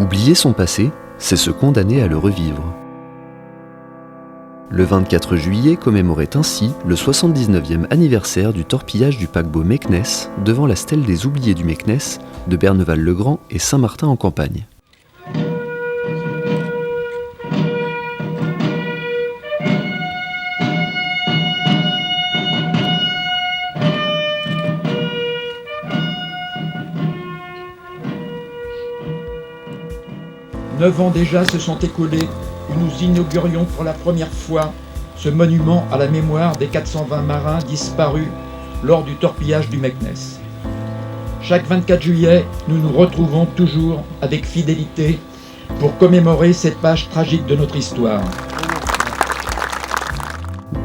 Oublier son passé, c'est se condamner à le revivre. Le 24 juillet commémorait ainsi le 79e anniversaire du torpillage du paquebot Meknès devant la stèle des oubliés du Meknès de Berneval-le-Grand et Saint-Martin-en-Campagne. Neuf ans déjà se sont écoulés où nous inaugurions pour la première fois ce monument à la mémoire des 420 marins disparus lors du torpillage du Meknès. Chaque 24 juillet, nous nous retrouvons toujours avec fidélité pour commémorer cette page tragique de notre histoire.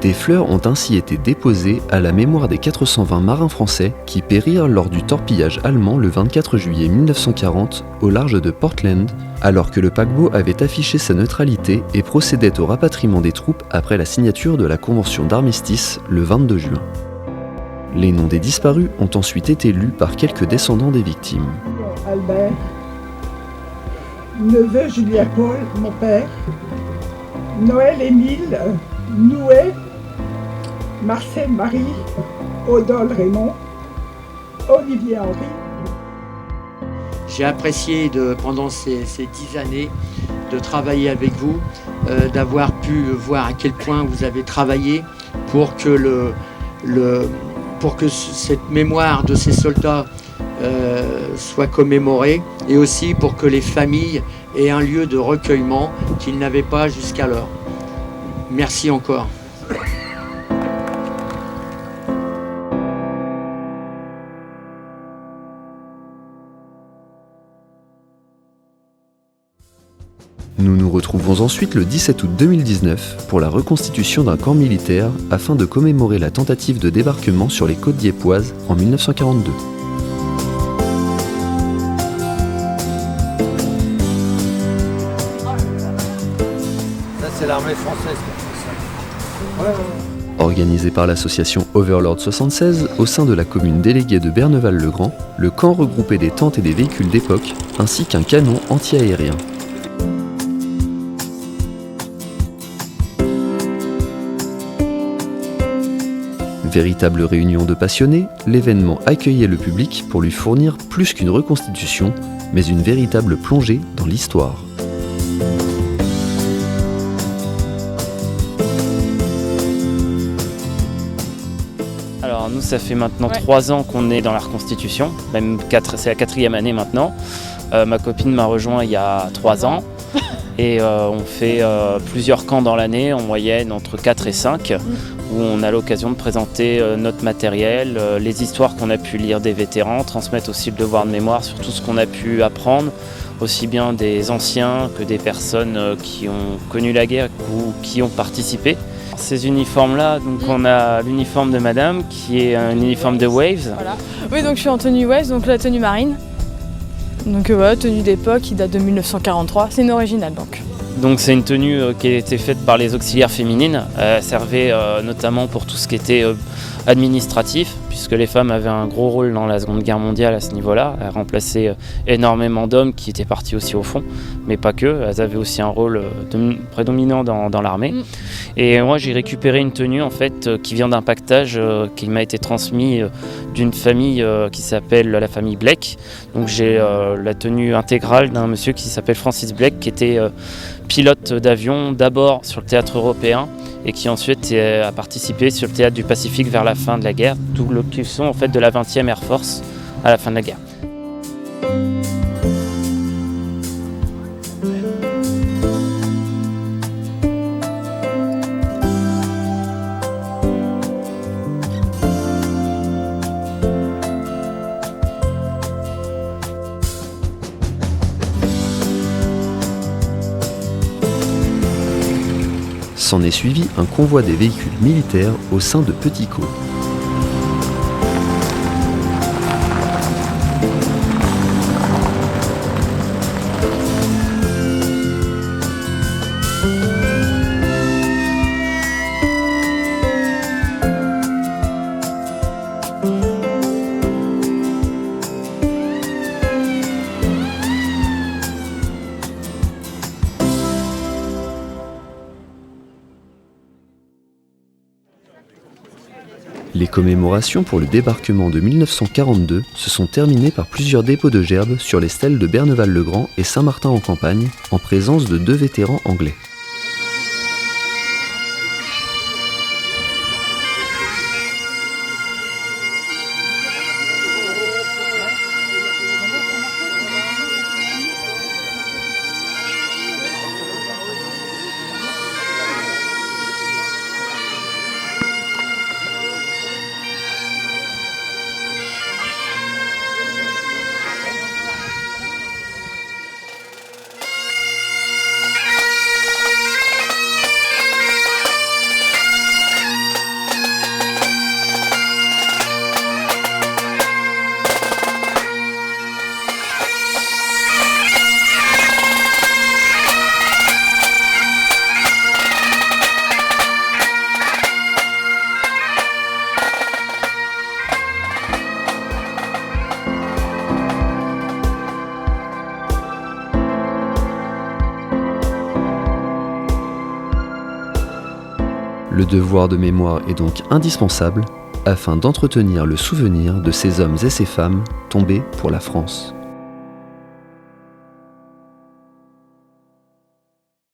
Des fleurs ont ainsi été déposées à la mémoire des 420 marins français qui périrent lors du torpillage allemand le 24 juillet 1940 au large de Portland, alors que le paquebot avait affiché sa neutralité et procédait au rapatriement des troupes après la signature de la convention d'armistice le 22 juin. Les noms des disparus ont ensuite été lus par quelques descendants des victimes. Albert, neveu Julien Paul, mon père, Noël Émile, Nouet, Marcel Marie, Odole Raymond, Olivier Henry. J'ai apprécié pendant ces 10 années de travailler avec vous, d'avoir pu voir à quel point vous avez travaillé pour que, pour que cette mémoire de ces soldats soit commémorée et aussi pour que les familles aient un lieu de recueillement qu'ils n'avaient pas jusqu'alors. Merci encore. Nous nous retrouvons ensuite le 17 août 2019 pour la reconstitution d'un camp militaire afin de commémorer la tentative de débarquement sur les côtes dieppe-oises en 1942. Ça, c'est l'armée française qui a fait ça. Organisé par l'association Overlord 76 au sein de la commune déléguée de Berneval-le-Grand, le camp regroupait des tentes et des véhicules d'époque ainsi qu'un canon anti-aérien. Véritable réunion de passionnés, l'événement accueillait le public pour lui fournir plus qu'une reconstitution, mais une véritable plongée dans l'histoire. Alors nous, ça fait maintenant 3 ans qu'on est dans la reconstitution, même 4, c'est la 4e année maintenant. Ma copine m'a rejoint il y a 3 ans et on fait plusieurs camps dans l'année, en moyenne entre 4 et 5, où on a l'occasion de présenter notre matériel, les histoires qu'on a pu lire des vétérans, transmettre aussi le devoir de mémoire sur tout ce qu'on a pu apprendre, aussi bien des anciens que des personnes qui ont connu la guerre ou qui ont participé. Ces uniformes-là, donc on a l'uniforme de madame qui est un uniforme de Waves. Voilà. Oui, donc je suis en tenue Waves, donc la tenue marine. Donc voilà, tenue d'époque qui date de 1943, c'est une originale donc. Donc c'est une tenue qui a été faite par les auxiliaires féminines. Elle servait notamment pour tout ce qui était administratif, puisque les femmes avaient un gros rôle dans la Seconde Guerre mondiale à ce niveau-là. Elles remplaçaient énormément d'hommes qui étaient partis aussi au front, mais pas que. Elles avaient aussi un rôle prédominant dans l'armée. Et moi j'ai récupéré une tenue en fait qui vient d'un pactage qui m'a été transmis d'une famille qui s'appelle la famille Bleck. Donc j'ai la tenue intégrale d'un monsieur qui s'appelle Francis Bleck, qui était pilote d'avion d'abord sur le théâtre européen et qui ensuite a participé sur le théâtre du Pacifique vers la fin de la guerre, d'où l'occupation en fait de la 20e Air Force à la fin de la guerre. S'en est suivi un convoi des véhicules militaires au sein de Petit Caux. Les commémorations pour le débarquement de 1942 se sont terminées par plusieurs dépôts de gerbes sur les stèles de Berneval-le-Grand et Saint-Martin-en-Campagne, en présence de 2 vétérans anglais. Le devoir de mémoire est donc indispensable afin d'entretenir le souvenir de ces hommes et ces femmes tombés pour la France.